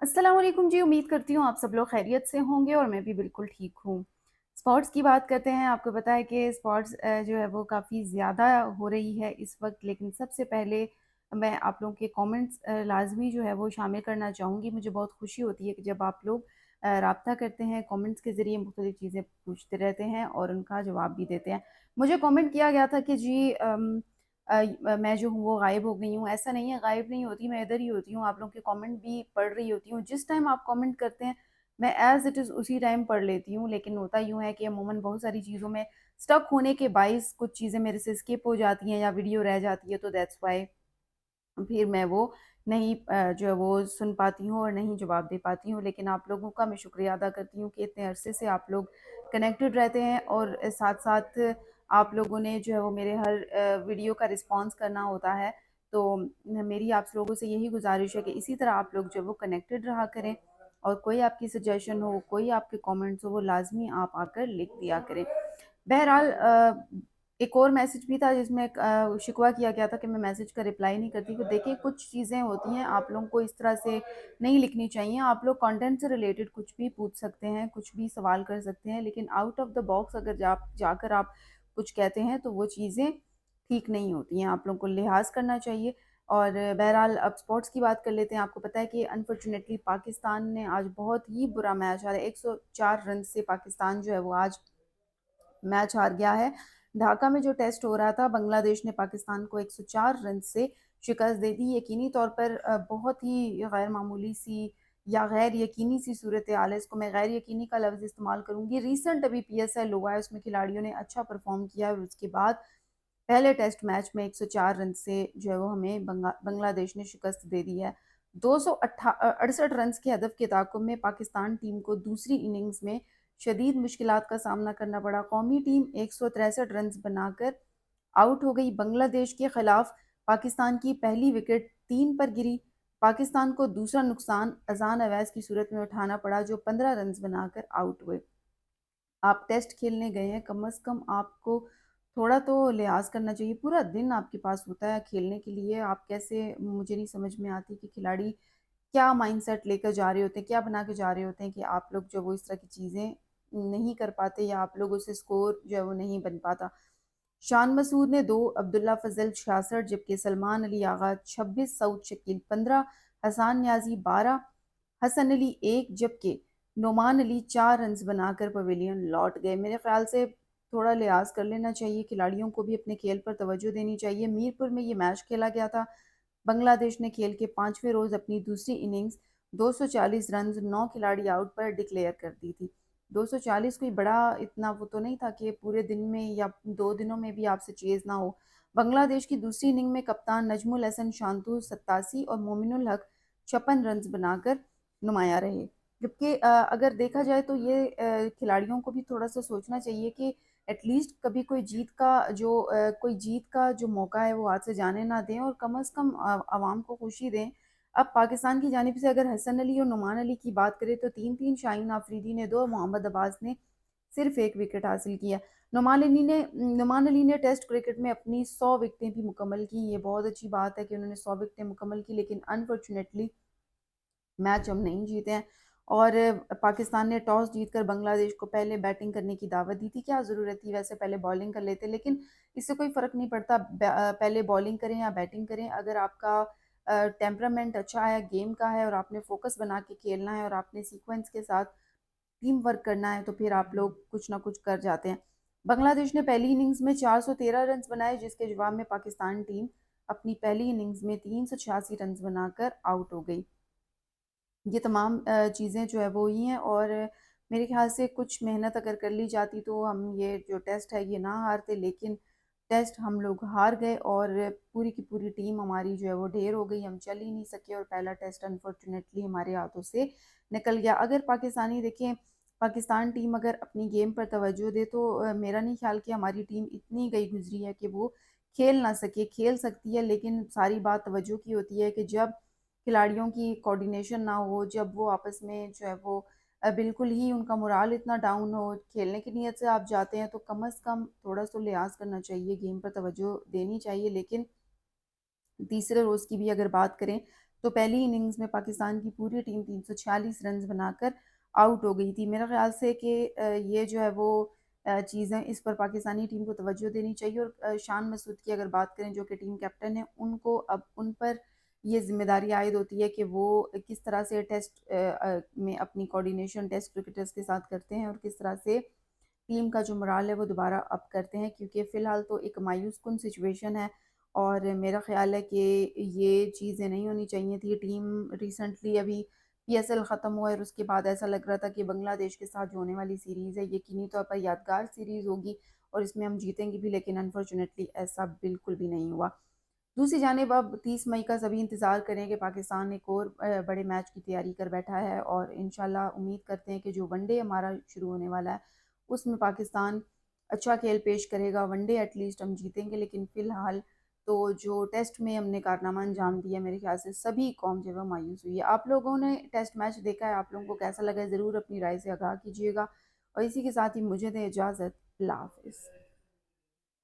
अस्सलाम वालेकुम जी। उम्मीद करती हूँ आप सब लोग खैरियत से होंगे और मैं भी बिल्कुल ठीक हूँ। स्पोर्ट्स की बात करते हैं। आपको पता है कि स्पोर्ट्स जो है वो काफ़ी ज़्यादा हो रही है इस वक्त, लेकिन सबसे पहले मैं आप लोगों के कमेंट्स लाजमी जो है वो शामिल करना चाहूँगी। मुझे बहुत खुशी होती है कि जब आप लोग राब्ता करते हैं, कमेंट्स के ज़रिए मुख्तलिफ़ चीज़ें पूछते रहते हैं और उनका जवाब भी देते हैं। मुझे कमेंट किया गया था कि जी मैं जो हूँ वो गायब हो गई हूँ। ऐसा नहीं है, गायब नहीं होती, मैं इधर ही होती हूँ, आप लोगों के कमेंट भी पढ़ रही होती हूँ। जिस टाइम आप कमेंट करते हैं मैं एज़ इट इज़ उसी टाइम पढ़ लेती हूँ, लेकिन होता यूँ है कि अमूमन बहुत सारी चीज़ों में स्टक होने के बाइस कुछ चीज़ें मेरे से स्किप हो जाती हैं या वीडियो रह जाती है, तो दैट्स व्हाई फिर मैं वो नहीं जो है वो सुन पाती हूँ और नहीं जवाब दे पाती हूँ। लेकिन आप लोगों का मैं शुक्रिया अदा करती हूँ कि इतने अरसे से आप लोग कनेक्टेड रहते हैं और साथ-साथ आप लोगों ने जो है वो मेरे हर वीडियो का रिस्पॉन्स करना होता है। तो मेरी आप लोगों से यही गुज़ारिश है कि इसी तरह आप लोग जो है वो कनेक्टेड रहा करें और कोई आपकी सजेशन हो, कोई आपके कमेंट्स हो, वो लाज़मी आप आकर लिख दिया करें। बहरहाल एक और मैसेज भी था जिसमें शिकवा किया गया था कि मैं मैसेज का रिप्लाई नहीं करती। तो देखिए, कुछ चीज़ें होती हैं आप लोगों को इस तरह से नहीं लिखनी चाहिए। आप लोग कंटेंट से रिलेटेड कुछ भी पूछ सकते हैं, कुछ भी सवाल कर सकते हैं, लेकिन आउट ऑफ द बॉक्स अगर जाकर आप कुछ कहते हैं तो वो चीज़ें ठीक नहीं होती हैं। आप लोगों को लिहाज करना चाहिए। और बहरहाल अब स्पोर्ट्स की बात कर लेते हैं। आपको पता है कि अनफॉर्चुनेटली पाकिस्तान ने आज बहुत ही बुरा मैच हारा। 104 रन से पाकिस्तान जो है वो आज मैच हार गया है। ढाका में जो टेस्ट हो रहा था, बांग्लादेश ने पाकिस्तान को 104 रन से शिकस्त दे दी। यकीनी तौर पर बहुत ही गैर मामूली सी या गैर यकीनी सी सूरत हाल है। इसको मैं गैर यकीनी का लफ्ज़ इस्तेमाल करूँगी। रिसेंट अभी पीएसएल हुआ है, उसमें खिलाड़ियों ने अच्छा परफॉर्म किया और उसके बाद पहले टेस्ट मैच में 104 रन से जो है वो हमें बांग्लादेश ने शिकस्त दे दी है। 268 रन के हदफ के ताक़ुब में पाकिस्तान टीम को दूसरी इनिंग्स में शदीद मुश्किलात का सामना करना पड़ा। कौमी टीम 163 रन बनाकर आउट हो गई। बांग्लादेश के खिलाफ पाकिस्तान की पहली विकेट 3 पर गिरी। पाकिस्तान को दूसरा नुकसान अजान अवैस की सूरत में उठाना पड़ा, जो 15 रन बनाकर आउट हुए। आप टेस्ट खेलने गए हैं, कम से कम आपको थोड़ा तो लिहाज करना चाहिए। पूरा दिन आपके पास होता है खेलने के लिए। आप कैसे, मुझे नहीं समझ में आती कि खिलाड़ी क्या माइंडसेट लेकर जा रहे होते हैं, क्या बना के जा रहे होते हैं कि आप लोग जो वो इस तरह की चीज़ें नहीं कर पाते या आप लोगों से स्कोर जो है वो नहीं बन पाता। शान मसूद ने 2, अब्दुल्ला फजल 66, जबकि सलमान अली आगा 26, सऊद शकील 15, हसान न्याजी 12, हसन अली 1, जबकि नोमान अली 4 रन बनाकर पवेलियन लौट गए। मेरे ख्याल से थोड़ा लिहाज कर लेना चाहिए, खिलाड़ियों को भी अपने खेल पर तवज्जो देनी चाहिए। मीरपुर में ये मैच खेला गया था। बांग्लादेश ने खेल के 5वें रोज अपनी दूसरी इनिंग्स 240 रन 9 खिलाड़ी आउट पर डिक्लेयर कर दी थी। 240 कोई बड़ा इतना वो तो नहीं था कि पूरे दिन में या 2 दिनों में भी आपसे चेज ना हो। बांग्लादेश की दूसरी इनिंग में कप्तान नजमुल हसन शांतु 87 और मोमिनुल हक 56 रन बनाकर नुमाया रहे। जबकि अगर देखा जाए तो ये खिलाड़ियों को भी थोड़ा सा सोचना चाहिए कि एटलीस्ट कभी कोई जीत का जो मौका है वो हाथ से जाने ना दें और कम से कम आवाम को खुशी दें। अब पाकिस्तान की जानिब से अगर हसन अली और नुमान अली की बात करें तो 3-3 शाहीन आफरीदी ने 2, मोहम्मद अब्बास ने सिर्फ 1 विकेट हासिल किया। नुमान अली ने टेस्ट क्रिकेट में अपनी 100 विकेटें भी मुकम्मल की। ये बहुत अच्छी बात है कि उन्होंने 100 विकेटें मुकम्मल की, लेकिन अनफॉर्चुनेटली मैच हम नहीं जीते हैं। और पाकिस्तान ने टॉस जीतकर बांग्लादेश को पहले बैटिंग करने की दावत दी थी। क्या ज़रूरत थी, वैसे पहले बॉलिंग कर लेते, लेकिन इससे कोई फ़र्क नहीं पड़ता पहले बॉलिंग करें या बैटिंग करें। अगर आपका टेम्परामेंट अच्छा है, गेम का है और आपने फोकस बना के खेलना है और आपने सीक्वेंस के साथ टीम वर्क करना है, तो फिर आप लोग कुछ ना कुछ कर जाते हैं। बांग्लादेश ने पहली इनिंग्स में 413 रन बनाए, जिसके जवाब में पाकिस्तान टीम अपनी पहली इनिंग्स में 386 रन बनाकर आउट हो गई। ये तमाम चीज़ें जो है वो ही हैं और मेरे ख़्याल से कुछ मेहनत अगर कर ली जाती तो हम ये जो टेस्ट है ये ना हारते, लेकिन टेस्ट हम लोग हार गए और पूरी की पूरी टीम हमारी जो है वो ढेर हो गई। हम चल ही नहीं सके और पहला टेस्ट अनफॉर्चुनेटली हमारे हाथों से निकल गया। अगर पाकिस्तानी देखें, पाकिस्तान टीम अगर अपनी गेम पर तवज्जो दे तो मेरा नहीं ख्याल कि हमारी टीम इतनी गई गुजरी है कि वो खेल ना सके। खेल सकती है, लेकिन सारी बात तवज्जो की होती है कि जब खिलाड़ियों की कोऑर्डिनेशन ना हो, जब वो आपस में जो है वो बिल्कुल ही उनका मोराल इतना डाउन हो, खेलने की नीयत से आप जाते हैं तो कम से कम थोड़ा सा लिहाज करना चाहिए, गेम पर तवज्जो देनी चाहिए। लेकिन तीसरे रोज़ की भी अगर बात करें तो पहली इनिंग्स में पाकिस्तान की पूरी टीम 346 रन्स बनाकर आउट हो गई थी। मेरा ख्याल से कि ये जो है वो चीज़ें, इस पर पाकिस्तानी टीम को तवज्जो देनी चाहिए। और शान मसूद की अगर बात करें जो कि टीम कैप्टन है, उनको अब उन पर ये ज़िम्मेदारी आयद होती है कि वो किस तरह से टेस्ट में अपनी कोऑर्डिनेशन टेस्ट क्रिकेटर्स के साथ करते हैं और किस तरह से टीम का जो मोराल है वो दोबारा अप करते हैं, क्योंकि फ़िलहाल तो एक मायूस कुन सिचुएशन है। और मेरा ख़्याल है कि ये चीज़ें नहीं होनी चाहिए थी। टीम रिसेंटली अभी पीएसएल ख़त्म हुआ है और उसके बाद ऐसा लग रहा था कि बांग्लादेश के साथ जो होने वाली सीरीज़ है यकीनी तौर पर यादगार सीरीज़ होगी और इसमें हम जीतेंगे भी, लेकिन अनफॉर्चुनेटली ऐसा बिल्कुल भी नहीं हुआ। दूसरी जानिब अब 30 मई का सभी इंतज़ार करें कि पाकिस्तान एक और बड़े मैच की तैयारी कर बैठा है और इंशाल्लाह उम्मीद करते हैं कि जो वनडे हमारा शुरू होने वाला है उसमें पाकिस्तान अच्छा खेल पेश करेगा। वनडे एटलीस्ट हम जीतेंगे, लेकिन फ़िलहाल तो जो टेस्ट में हमने कारनामा अंजाम दिया, मेरे ख्याल से सभी कौम जो है वो मायूस हुई है। आप लोगों ने टेस्ट मैच देखा है, आप लोगों को कैसा लगा है? ज़रूर अपनी राय से आगाह कीजिएगा और इसी के साथ ही मुझे दें इजाज़त। अल्लाह हाफ़िज़।